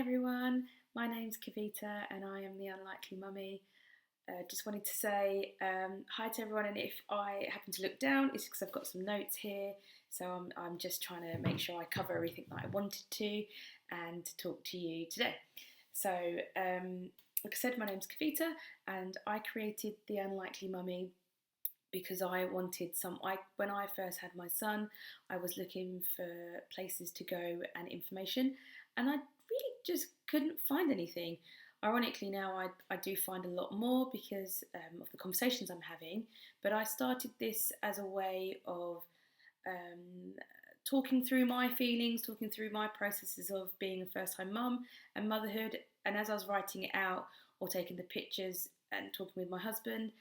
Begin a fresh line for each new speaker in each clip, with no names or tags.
everyone, my name's Kavita and I am the Unlikely Mummy. Just wanted to say hi to everyone, and if I happen to look down, it's because I've got some notes here. So I'm just trying to make sure I cover everything that I wanted to and talk to you today. So, like I said, my name's Kavita and I created the Unlikely Mummy because I wanted when I first had my son, I was looking for places to go and information, and I really just couldn't find anything. Ironically, now I do find a lot more because of the conversations I'm having, but I started this as a way of um, talking through my feelings, talking through my processes of being a first time mum and motherhood. And as I was writing it out or taking the pictures and talking with my husband,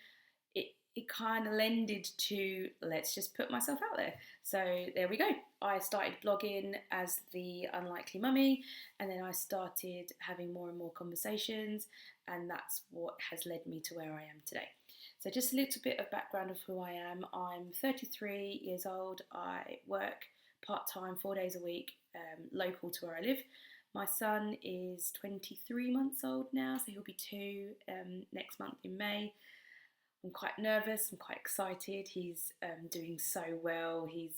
it kind of lended to let's just put myself out there. So there we go. I started blogging as the Unlikely Mummy, and then I started having more and more conversations, and that's what has led me to where I am today. So just a little bit of background of who I am. I'm 33 years old. I work part-time, 4 days a week, local to where I live. My son is 23 months old now, so he'll be 2 next month in May. I'm quite nervous. I'm quite excited. He's doing so well. He's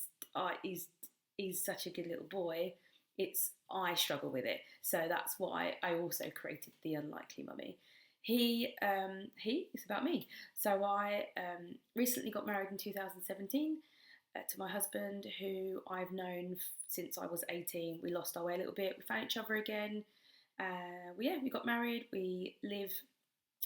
such a good little boy. I struggle with it, so that's why I also created the Unlikely Mummy. He is about me. So I recently got married in 2017 to my husband, who I've known since I was 18. We lost our way a little bit. We found each other again. We got married. We live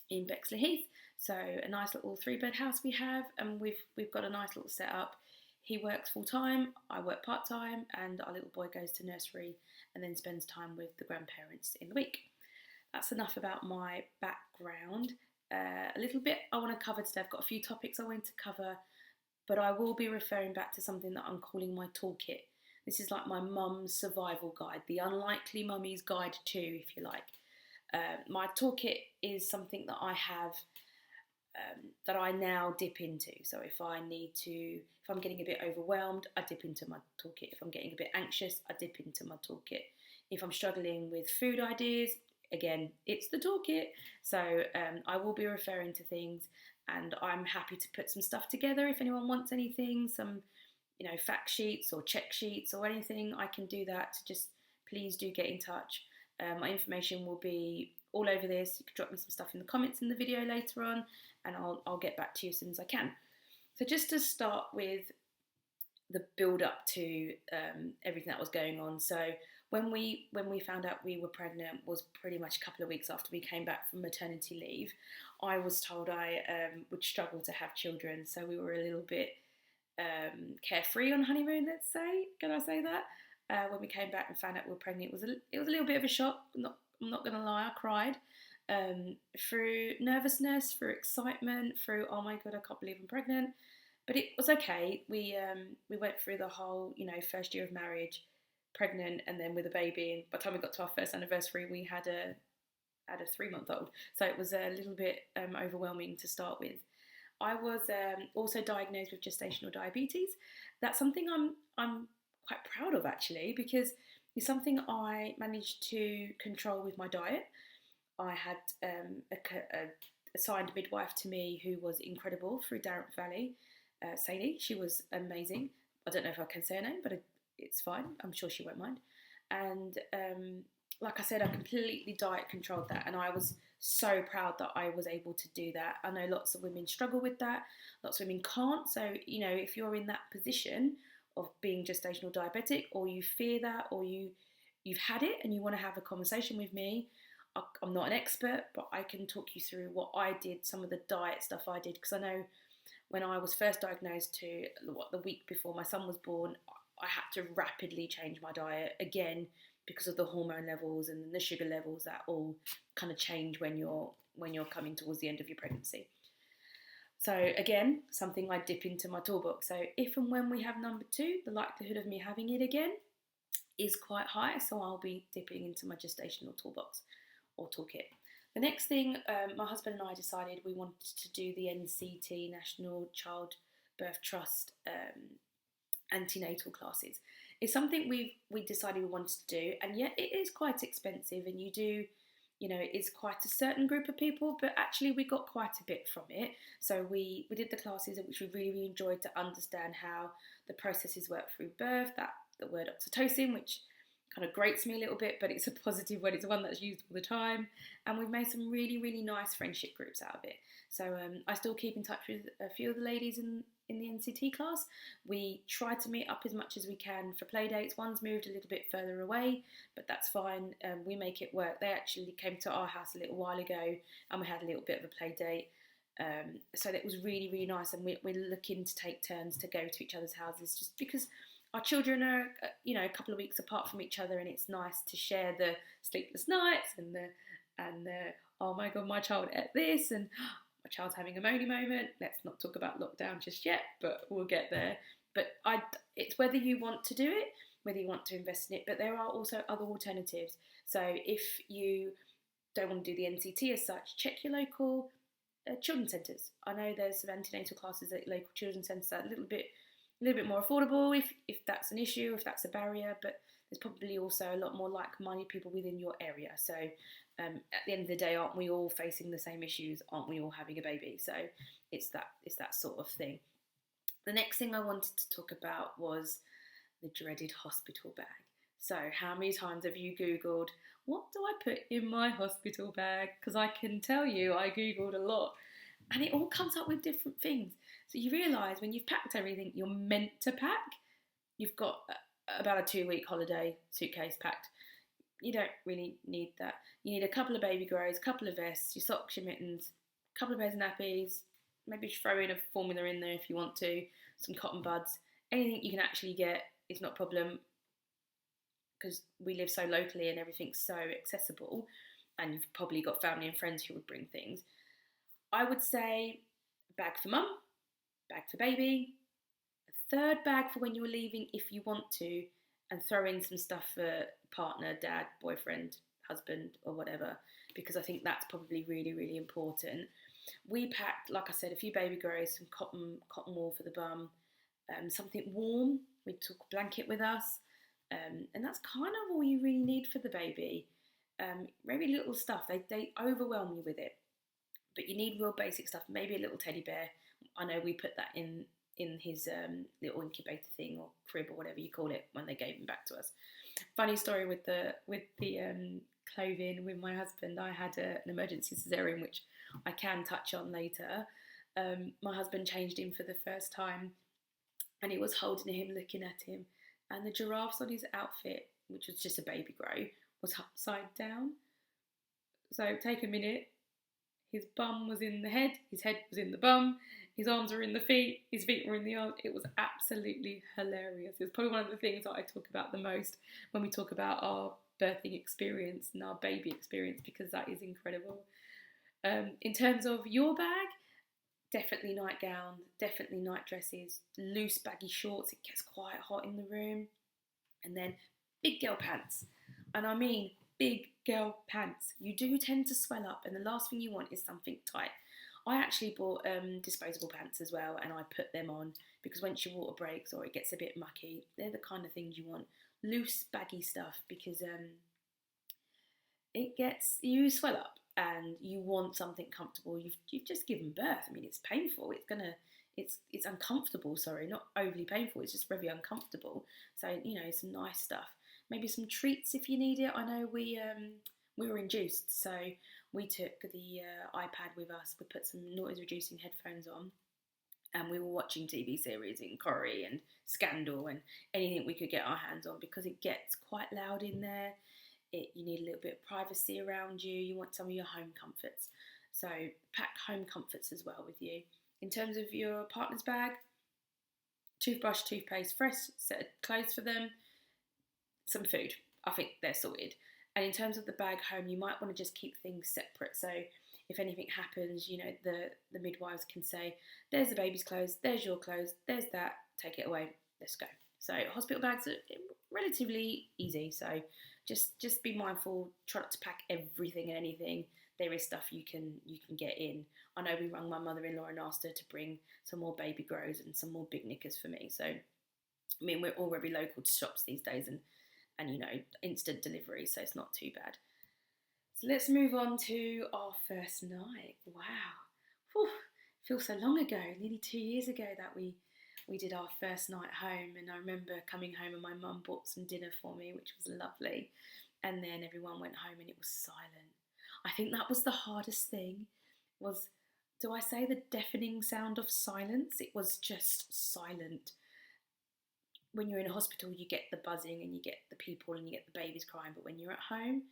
in Bexley Heath, so a nice little 3-bed house we have, and we've got a nice little setup. He works full time, I work part time, and our little boy goes to nursery and then spends time with the grandparents in the week. That's enough about my background. A little bit I want to cover today. I've got a few topics I want to cover, but I will be referring back to something that I'm calling my toolkit. This is like my mum's survival guide, the Unlikely Mummy's guide too, if you like. My toolkit is something that I have that I now dip into. So if I'm getting a bit overwhelmed, I dip into my toolkit. If I'm getting a bit anxious, I dip into my toolkit. If I'm struggling with food ideas, again, it's the toolkit. So I will be referring to things, and I'm happy to put some stuff together if anyone wants anything, some fact sheets or check sheets or anything. I can do that. Just please do get in touch. My information will be all over this. You can drop me some stuff in the comments in the video later on, and I'll get back to you as soon as I can. So just to start with the build up to everything that was going on. So when we found out we were pregnant was pretty much a couple of weeks after we came back from maternity leave. I was told I would struggle to have children, so we were a little bit carefree on honeymoon, let's say. Can I say that? When we came back and found out we were pregnant, it was a little bit of a shock. I'm not going to lie, I cried. Through nervousness, through excitement, through oh my god, I can't believe I'm pregnant. But it was okay. We went through the whole first year of marriage, pregnant, and then with a baby. And by the time we got to our first anniversary, we had a 3-month-old. So it was a little bit overwhelming to start with. I was also diagnosed with gestational diabetes. That's something I'm quite proud of, actually, because it's something I managed to control with my diet. I had a assigned midwife to me who was incredible through Darren Valley, Sadie. She was amazing. I don't know if I can say her name, but it's fine. I'm sure she won't mind. And like I said, I completely diet controlled that, and I was so proud that I was able to do that. I know lots of women struggle with that. Lots of women can't. So if you're in that position of being gestational diabetic, or you fear that, or you've had it and you want to have a conversation with me, I'm not an expert, but I can talk you through what I did, some of the diet stuff I did, because I know when I was first diagnosed the week before my son was born, I had to rapidly change my diet again because of the hormone levels and the sugar levels that all kind of change when you're coming towards the end of your pregnancy. So again, something I dip into my toolbox. So if and when we have number 2, the likelihood of me having it again is quite high. So I'll be dipping into my gestational toolbox or toolkit. The next thing, my husband and I decided we wanted to do the NCT, National Childbirth Trust antenatal classes. It's something we decided we wanted to do, and yet it is quite expensive, and you do, it's quite a certain group of people, but actually we got quite a bit from it. So we did the classes, which we really, really enjoyed, to understand how the processes work through birth, that the word oxytocin, which kind of grates me a little bit, but it's a positive word, it's one that's used all the time. And we've made some really, really nice friendship groups out of it. So I still keep in touch with a few of the ladies in the NCT class. We try to meet up as much as we can for play dates. One's moved a little bit further away, but that's fine. We make it work. They actually came to our house a little while ago, and we had a little bit of a play date. So that was really, really nice, and we're looking to take turns to go to each other's houses, just because our children are, a couple of weeks apart from each other, and it's nice to share the sleepless nights and the oh my god, my child ate this, and my child's having a moany moment. Let's not talk about lockdown just yet, but we'll get there. But it's whether you want to do it, whether you want to invest in it, but there are also other alternatives. So if you don't want to do the NCT as such, check your local children's centres. I know there's some antenatal classes at local children's centres that are a little bit more affordable if that's an issue, if that's a barrier, but there's probably also a lot more like-minded people within your area. So at the end of the day, aren't we all facing the same issues? Aren't we all having a baby? So it's that sort of thing. The next thing I wanted to talk about was the dreaded hospital bag. So how many times have you Googled, what do I put in my hospital bag? Because I can tell you I Googled a lot, and it all comes up with different things. So you realise when you've packed everything you're meant to pack, you've got about a 2-week holiday suitcase packed. You don't really need that. You need a couple of baby grows, a couple of vests, your socks, your mittens, a couple of pairs of nappies, maybe throw in a formula in there if you want to, some cotton buds. Anything you can actually get is not a problem, because we live so locally and everything's so accessible, and you've probably got family and friends who would bring things. I would say bag for mum, bag for baby, a third bag for when you're leaving if you want to, and throw in some stuff for partner, dad, boyfriend, husband, or whatever, because I think that's probably really, really important. We packed, like I said, a few baby grows, some cotton wool for the bum, something warm. We took a blanket with us, and that's kind of all you really need for the baby. Very little stuff. They overwhelm you with it, but you need real basic stuff. Maybe a little teddy bear. I know we put that in his little incubator thing or crib or whatever you call it when they gave him back to us. Funny story with the clothing with my husband. I had an emergency cesarean, which I can touch on later. My husband changed him for the first time, and he was holding him, looking at him, and the giraffes on his outfit, which was just a baby grow, was upside down. So take a minute. His bum was in the head, his head was in the bum, his arms were in the feet, his feet were in the arms. It was absolutely hilarious. It's probably one of the things that I talk about the most when we talk about our birthing experience and our baby experience, because that is incredible. In terms of your bag, definitely nightgowns, definitely night dresses, loose baggy shorts. It gets quite hot in the room. And then big girl pants. And I mean big girl pants. You do tend to swell up, and the last thing you want is something tight. I actually bought disposable pants as well, and I put them on because once your water breaks or it gets a bit mucky, they're the kind of things you want. Loose, baggy stuff, because you swell up and you want something comfortable. You've just given birth. I mean, it's painful. It's uncomfortable. Sorry, not overly painful. It's just very uncomfortable. So some nice stuff. Maybe some treats if you need it. I know we were induced, so we took the iPad with us. We put some noise reducing headphones on, and we were watching TV series in Corrie and Scandal and anything we could get our hands on, because it gets quite loud in there. You need a little bit of privacy around you. You want some of your home comforts. So pack home comforts as well with you. In terms of your partner's bag, toothbrush, toothpaste, fresh set of clothes for them, some food. I think they're sorted. And in terms of the bag home, you might want to just keep things separate. So if anything happens, the midwives can say, there's the baby's clothes, there's your clothes, there's that, take it away, let's go. So hospital bags are relatively easy. So just be mindful, try not to pack everything and anything. There is stuff you can get in. I know we rang my mother-in-law and asked her to bring some more baby grows and some more big knickers for me. So I mean, we're all very local to shops these days, and instant delivery, so it's not too bad. So let's move on to our first night. Wow. Whew. Feels so long ago, nearly 2 years ago that we did our first night home, and I remember coming home and my mum bought some dinner for me, which was lovely. And then everyone went home and it was silent. I think that was the hardest thing, was, do I say the deafening sound of silence? It was just silent. When you're in a hospital, you get the buzzing and you get the people and you get the babies crying, but when you're at home,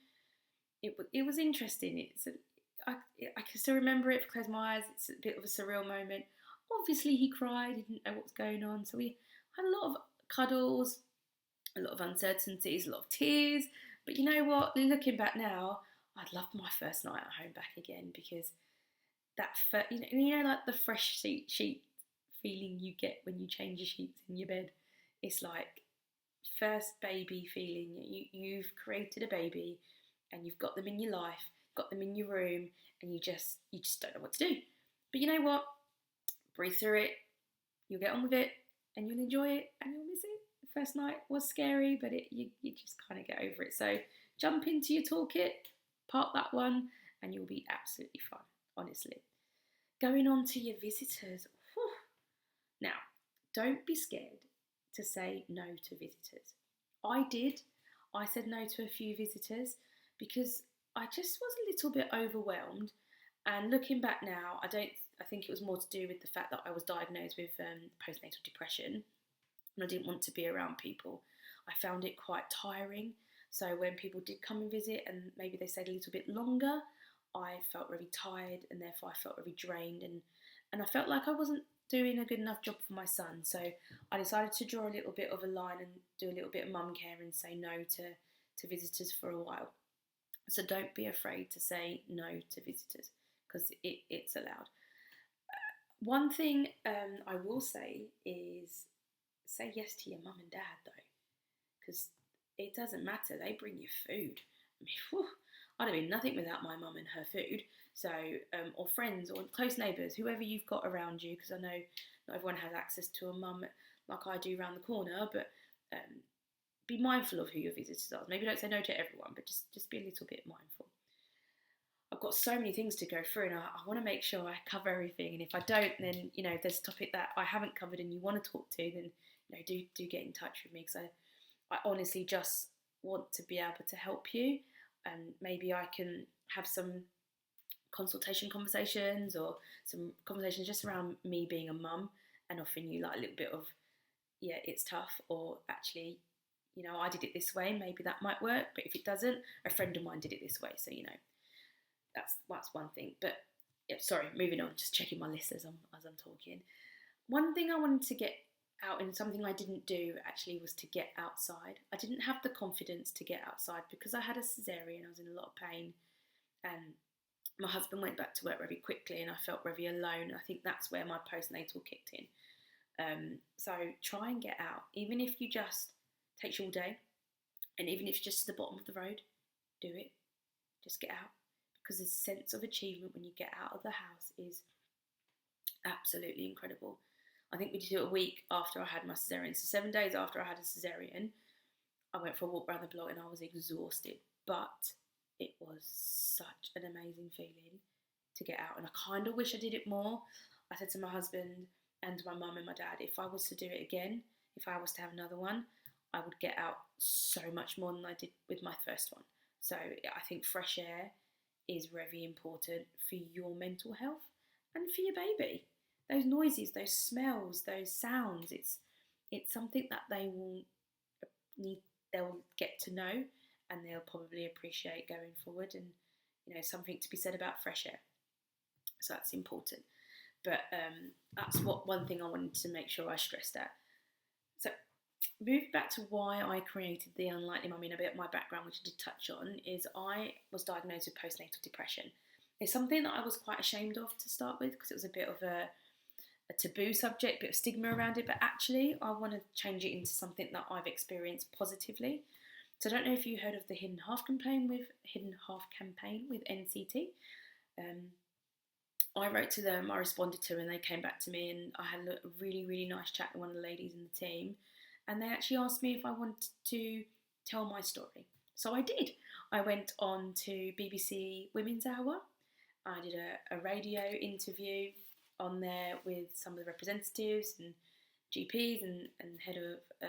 it was interesting. I can still remember it. If I close my eyes, it's a bit of a surreal moment. Obviously, he cried. He didn't know what was going on, so we had a lot of cuddles, a lot of uncertainties, a lot of tears. But you know what? Looking back now, I'd love my first night at home back again, because like the fresh sheet feeling you get when you change your sheets in your bed. It's like first baby feeling. You've created a baby, and you've got them in your life, got them in your room, and you just don't know what to do. But you know what? Breathe through it. You'll get on with it, and you'll enjoy it, and you'll miss it. The first night was scary, but you just kind of get over it. So jump into your toolkit, park that one, and you'll be absolutely fine, honestly. Going on to your visitors. Whew. Now, don't be scared to say no to visitors. I did. I said no to a few visitors because I just was a little bit overwhelmed. And looking back now, I think it was more to do with the fact that I was diagnosed with postnatal depression, and I didn't want to be around people. I found it quite tiring. So when people did come and visit, and maybe they stayed a little bit longer, I felt really tired, and therefore I felt really drained, and I felt like I wasn't doing a good enough job for my son. So I decided to draw a little bit of a line and do a little bit of mum care and say no to visitors for a while. So don't be afraid to say no to visitors, because it's allowed. One thing I will say is say yes to your mum and dad, though, because it doesn't matter. They bring you food. I mean, whew, I'd have been nothing without my mum and her food. So, or friends or close neighbours, whoever you've got around you, because I know not everyone has access to a mum like I do around the corner, but be mindful of who your visitors are. Maybe don't say no to everyone, but just be a little bit mindful. I've got so many things to go through, and I want to make sure I cover everything. And if I don't, then if there's a topic that I haven't covered and you want to talk to, then do get in touch with me, because I honestly just want to be able to help you, and maybe I can have some consultation conversations or some conversations just around me being a mum and offering you like a little bit of, yeah, it's tough, or actually, I did it this way, maybe that might work, but if it doesn't, a friend of mine did it this way, so that's one thing. But yeah, sorry, moving on, just checking my list as I'm talking. One thing I wanted to get out, and something I didn't do actually, was to get outside. I didn't have the confidence to get outside because I had a cesarean. I was in a lot of pain, and my husband went back to work very quickly, and I felt very alone. I think that's where my postnatal kicked in. So try and get out, even if you just takes you all day, and even if it's just to the bottom of the road, do it. Just get out, because the sense of achievement when you get out of the house is absolutely incredible. I think we did it a week after I had my cesarean. So 7 days after I had a cesarean, I went for a walk around the block and I was exhausted. But it was such an amazing feeling to get out. And I kind of wish I did it more. I said to my husband and my mum and my dad, if I was to do it again, if I was to have another one, I would get out so much more than I did with my first one. So I think fresh air is very important for your mental health and for your baby. Those noises, those smells, those sounds, it's something that they'll get to know, and they'll probably appreciate going forward, and something to be said about fresh air. So that's important. But that's one thing I wanted to make sure I stressed out. So move back to why I created The Unlikely Mummy, and a bit of my background, which I did touch on, is I was diagnosed with postnatal depression. It's something that I was quite ashamed of to start with, because it was a bit of a taboo subject, a bit of stigma around it, but actually I want to change it into something that I've experienced positively. So I don't know if you heard of the Hidden Half campaign with NCT. I wrote to them, I responded to them, and they came back to me, and I had a really, really nice chat with one of the ladies in the team, and they actually asked me if I wanted to tell my story. So I did. I went on to BBC Women's Hour. I did a radio interview on there with some of the representatives and GPs and head of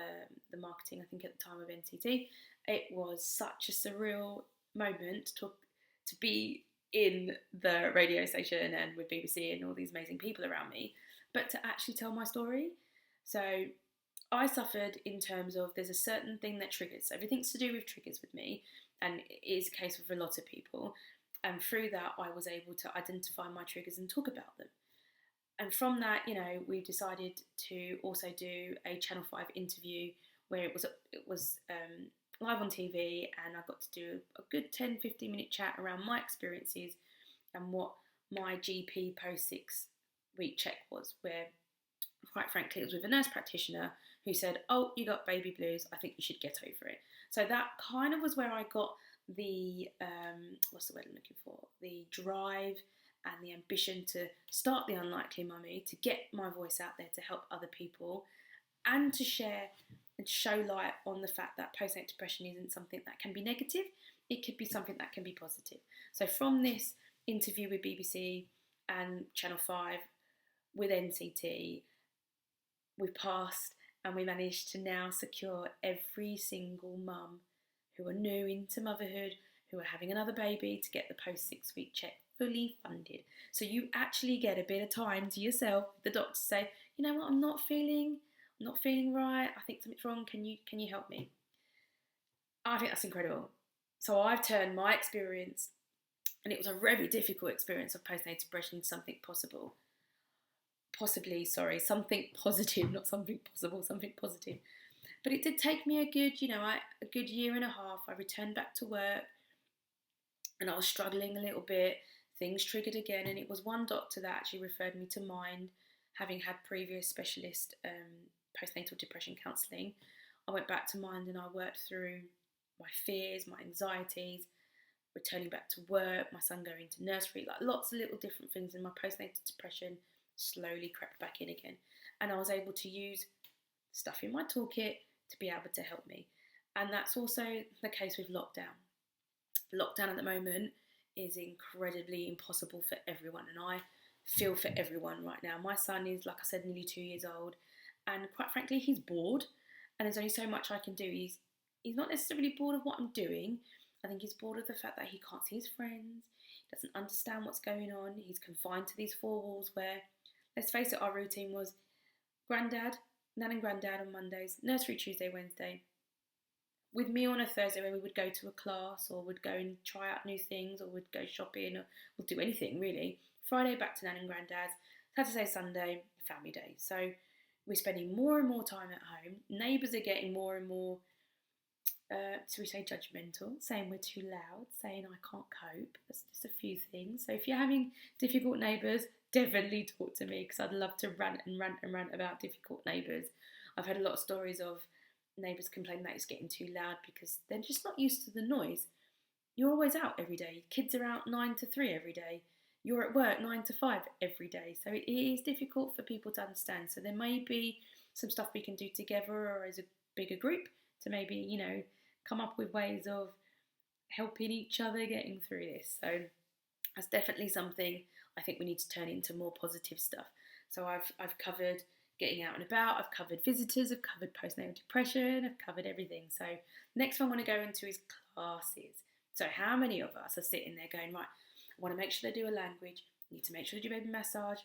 the marketing, I think at the time, of NCT. It was such a surreal moment to be in the radio station and with BBC and all these amazing people around me, but to actually tell my story. So I suffered in terms of there's a certain thing that triggers. Everything's to do with triggers with me, and it is a case with a lot of people. And through that, I was able to identify my triggers and talk about them. And from that, we decided to also do a Channel 5 interview where it was live on TV, and I got to do a good 10-15 minute chat around my experiences and what my GP post 6 week check was, where quite frankly it was with a nurse practitioner who said, "Oh, you got baby blues, I think you should get over it." So that kind of was where I got the what's the word I'm looking for, the drive and the ambition to start The Unlikely Mummy, to get my voice out there to help other people, and to share and show light on the fact that postnatal depression isn't something that can be negative. It could be something that can be positive. So from this interview with BBC and Channel 5 with NCT, we passed, and we managed to now secure every single mum who are new into motherhood, who are having another baby, to get the post 6 week check fully funded. So you actually get a bit of time to yourself. The doctor say, "You know what, I'm not feeling right. I think something's wrong. Can you help me?" I think that's incredible. So I've turned my experience, and it was a very difficult experience of postnatal depression, into something something positive, not something possible, something positive. But it did take me a good year and a half. I returned back to work, and I was struggling a little bit. Things triggered again, and it was one doctor that actually referred me to Mind, having had previous specialist postnatal depression counselling. I went back to Mind and I worked through my fears, my anxieties, returning back to work, my son going to nursery, like lots of little different things, and my postnatal depression slowly crept back in again. And I was able to use stuff in my toolkit to be able to help me. And that's also the case with lockdown. Lockdown at the moment is incredibly impossible for everyone, and I feel for everyone right now. My son is, like I said, nearly 2 years old, and quite frankly, he's bored, and there's only so much I can do. He's not necessarily bored of what I'm doing. I think he's bored of the fact that he can't see his friends, doesn't understand what's going on. He's confined to these four walls where, let's face it, our routine was Grandad, Nan and Grandad on Mondays, nursery Tuesday, Wednesday, with me on a Thursday where we would go to a class or would go and try out new things or would go shopping or we'll do anything really. Friday back to Nan and Grandad's, Saturday, Sunday, family days. So we're spending more and more time at home. Neighbours are getting more and more, so we say judgmental, saying we're too loud, saying I can't cope. That's just a few things. So if you're having difficult neighbours, definitely talk to me, because I'd love to rant about difficult neighbours. I've heard a lot of stories of neighbours complaining that it's getting too loud because they're just not used to the noise. You're always out every day. Kids are out 9 to 3 every day. You're at work 9 to 5 every day. So it is difficult for people to understand. So there may be some stuff we can do together or as a bigger group to maybe, come up with ways of helping each other getting through this. So that's definitely something I think we need to turn into more positive stuff. So I've covered getting out and about, I've covered visitors, I've covered postnatal depression, I've covered everything. So next one I want to go into is classes. So how many of us are sitting there going, right, I want to make sure they do a language, need to make sure they do baby massage,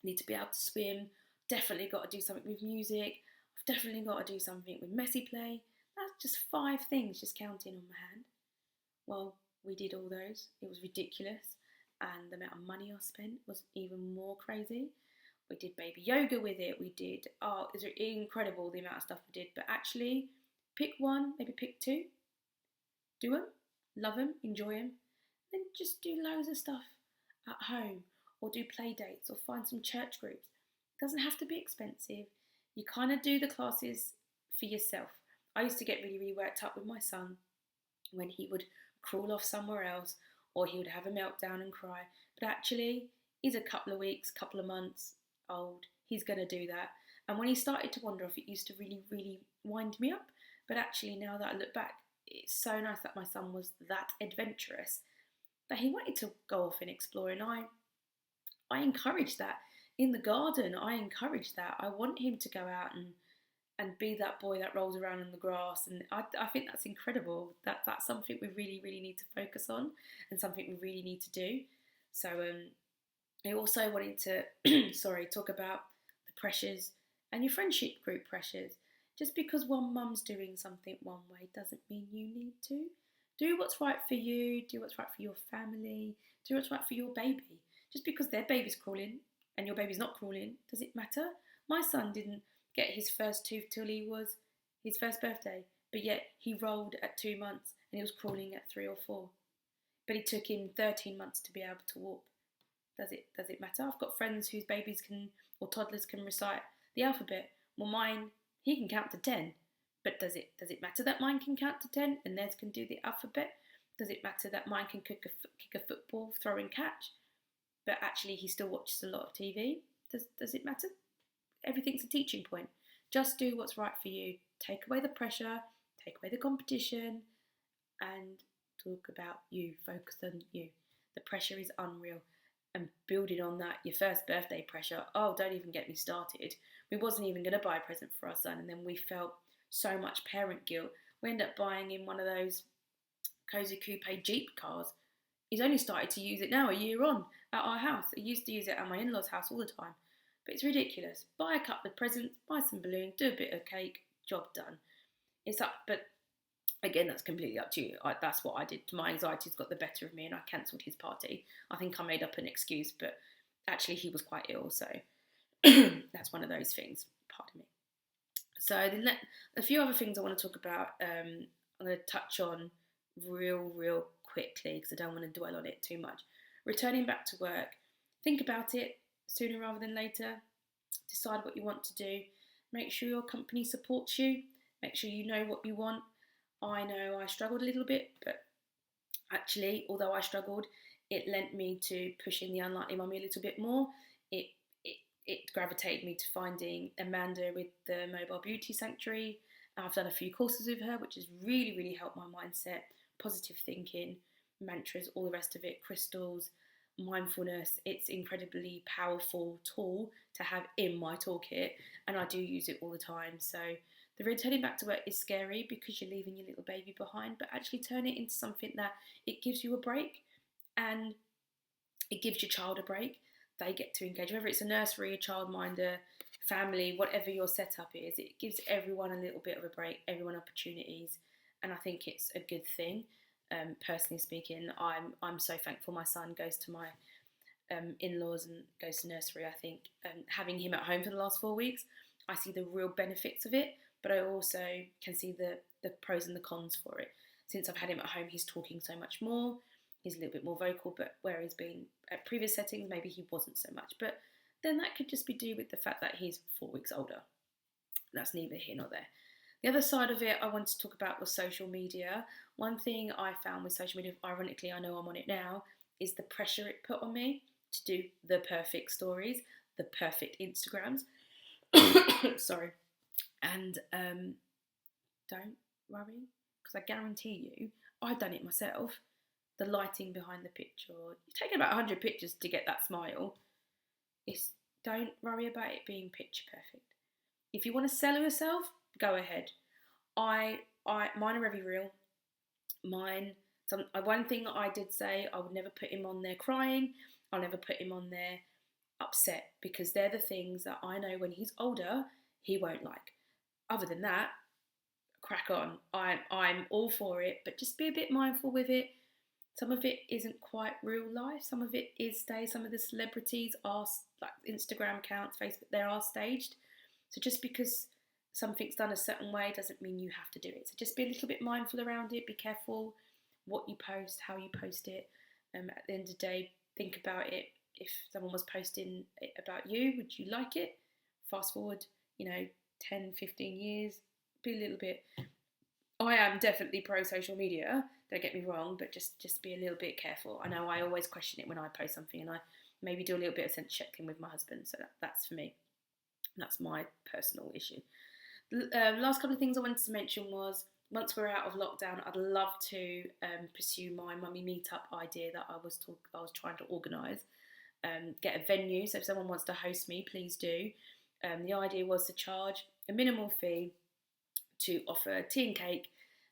need to be able to swim, definitely got to do something with music, I've definitely got to do something with messy play. That's just 5 things just counting on my hand. Well, we did all those. It was ridiculous. And the amount of money I spent was even more crazy. We did baby yoga with it. We did, it's incredible the amount of stuff we did. But actually, pick one, maybe pick 2. Do them, love them, enjoy them. Then just do loads of stuff at home, or do play dates, or find some church groups. It doesn't have to be expensive. You kind of do the classes for yourself. I used to get really, really worked up with my son when he would crawl off somewhere else, or he would have a meltdown and cry. But actually, he's a couple of weeks, couple of months old. He's going to do that. And when he started to wander off, it used to really, really wind me up. But actually, now that I look back, it's so nice that my son was that adventurous that he wanted to go off and explore. And I encourage that. In the garden, I encourage that. I want him to go out and be that boy that rolls around in the grass. And I think that's incredible. That's something we really, really need to focus on and something we really need to do. So I also wanted to, talk about the pressures and your friendship group pressures. Just because one mum's doing something one way doesn't mean you need to. Do what's right for you, do what's right for your family, do what's right for your baby. Just because their baby's crawling and your baby's not crawling, does it matter? My son didn't get his first tooth till he was his first birthday, but yet he rolled at 2 months and he was crawling at 3 or 4. But it took him 13 months to be able to walk. Does it matter? I've got friends whose babies can, or toddlers can recite the alphabet. Well, mine, he can count to 10. But does it matter that mine can count to 10 and theirs can do the alphabet? Does it matter that mine can kick a football, throw and catch, but actually he still watches a lot of TV? Does it matter? Everything's a teaching point. Just do what's right for you. Take away the pressure, take away the competition, and talk about you. Focus on you. The pressure is unreal. And building on that, your first birthday pressure, oh, don't even get me started. We wasn't even going to buy a present for our son, and then we felt so much parent guilt. We ended up buying him one of those Cozy Coupe Jeep cars. He's only started to use it now, a year on, at our house. He used to use it at my in-laws' house all the time. But it's ridiculous. Buy a couple of presents, buy some balloons, do a bit of cake, job done. It's up, but again, that's completely up to you. That's what I did. My anxiety's got the better of me and I cancelled his party. I think I made up an excuse, but actually he was quite ill, so that's one of those things. Pardon me. So a few other things I want to talk about. I'm going to touch on real quickly because I don't want to dwell on it too much. Returning back to work. Think about it sooner rather than later. Decide what you want to do. Make sure your company supports you. Make sure you know what you want. I know I struggled a little bit, but actually, although I struggled, it lent me to pushing the Unlikely Mummy a little bit more. It gravitated me to finding Amanda with the Mobile Beauty Sanctuary. I've done a few courses with her, which has really helped my mindset, positive thinking, mantras, all the rest of it, crystals, mindfulness. It's incredibly powerful tool to have in my toolkit, and I do use it all the time. So the returning back to work is scary because you're leaving your little baby behind, but actually turn it into something that it gives you a break and it gives your child a break. They get to engage, whether it's a nursery, a childminder, family, whatever your setup is, it gives everyone a little bit of a break, everyone opportunities, and I think it's a good thing. Personally speaking, I'm so thankful my son goes to my in-laws and goes to nursery. I think having him at home for the last 4 weeks, I see the real benefits of it, but I also can see the pros and the cons for it. Since I've had him at home, he's talking so much more. He's a little bit more vocal, but where he's been at previous settings, maybe he wasn't so much. But then that could just be due with the fact that he's 4 weeks older. That's neither here nor there. The other side of it I wanted to talk about was social media. One thing I found with social media, ironically, I know I'm on it now, is the pressure it put on me to do the perfect stories, the perfect Instagrams. Sorry. And don't worry, because I guarantee you, I've done it myself. The lighting behind the picture. You've taken about 100 pictures to get that smile. Don't worry about it being picture perfect. If you want to sell yourself, go ahead. Mine are very real. One thing I did say, I would never put him on there crying. I'll never put him on there upset, because they're the things that I know when he's older, he won't like. Other than that, crack on. I'm all for it, but just be a bit mindful with it. Some of it isn't quite real life. Some of it is staged. Some of the celebrities are, like Instagram accounts, Facebook, they are staged. So just because something's done a certain way doesn't mean you have to do it. So just be a little bit mindful around it. Be careful what you post, how you post it. At the end of the day, think about it. If someone was posting it about you, would you like it? Fast forward, 10, 15 years, be a little bit. I am definitely pro social media, don't get me wrong, but just be a little bit careful. I know I always question it when I post something, and I maybe do a little bit of sense checking with my husband, so that's for me. That's my personal issue. Last couple of things I wanted to mention was, once we're out of lockdown, I'd love to pursue my mummy meetup idea that I was trying to organise. Get a venue, so if someone wants to host me, please do. The idea was to charge a minimal fee to offer tea and cake,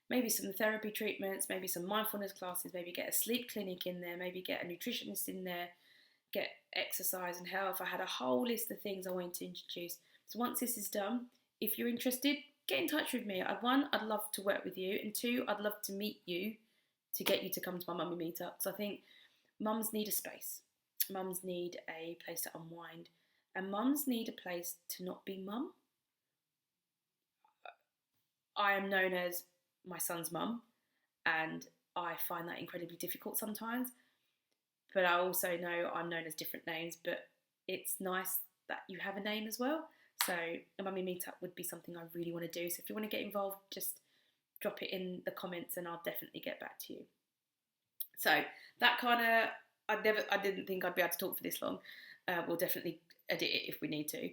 maybe some therapy treatments, maybe some mindfulness classes, maybe get a sleep clinic in there, maybe get a nutritionist in there, get exercise and health. I had a whole list of things I wanted to introduce. So once this is done, if you're interested, get in touch with me. I'd love to work with you, and two, I'd love to meet you to get you to come to my mummy meetup. So I think mums need a space. Mums need a place to unwind, and mums need a place to not be mum. I am known as my son's mum, and I find that incredibly difficult sometimes. But I also know I'm known as different names, but it's nice that you have a name as well. So a mummy meetup would be something I really want to do. So if you want to get involved, just drop it in the comments and I'll definitely get back to you. So that kind of, I didn't think I'd be able to talk for this long. We'll definitely edit it if we need to.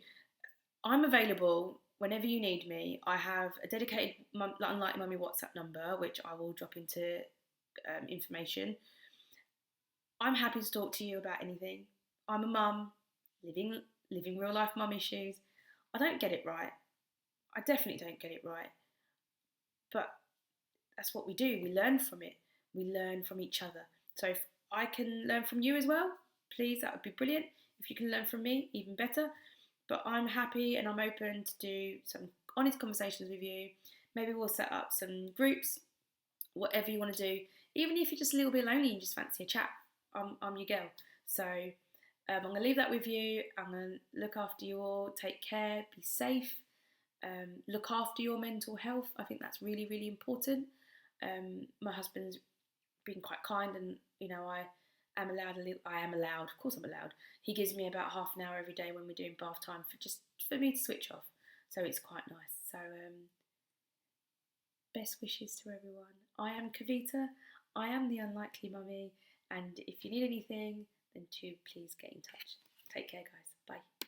I'm available whenever you need me. I have a dedicated Unlikely Mummy WhatsApp number, which I will drop into information. I'm happy to talk to you about anything. I'm a mum, living real life mum issues. I don't get it right. I definitely don't get it right. But that's what we do. We learn from it. We learn from each other. So if I can learn from you as well, please, that would be brilliant. If you can learn from me, even better. But I'm happy and I'm open to do some honest conversations with you. Maybe we'll set up some groups, whatever you want to do. Even if you're just a little bit lonely and you just fancy a chat, I'm your girl. So I'm going to leave that with you. I'm going to look after you all. Take care. Be safe. Look after your mental health. I think that's really, really important. My husband's been quite kind, and I am allowed of course I'm allowed. He gives me about half an hour every day when we're doing bath time for me to switch off. So it's quite nice. So best wishes to everyone. I am Kavita. I am the Unlikely Mummy. And if you need anything, then please get in touch. Take care, guys. Bye.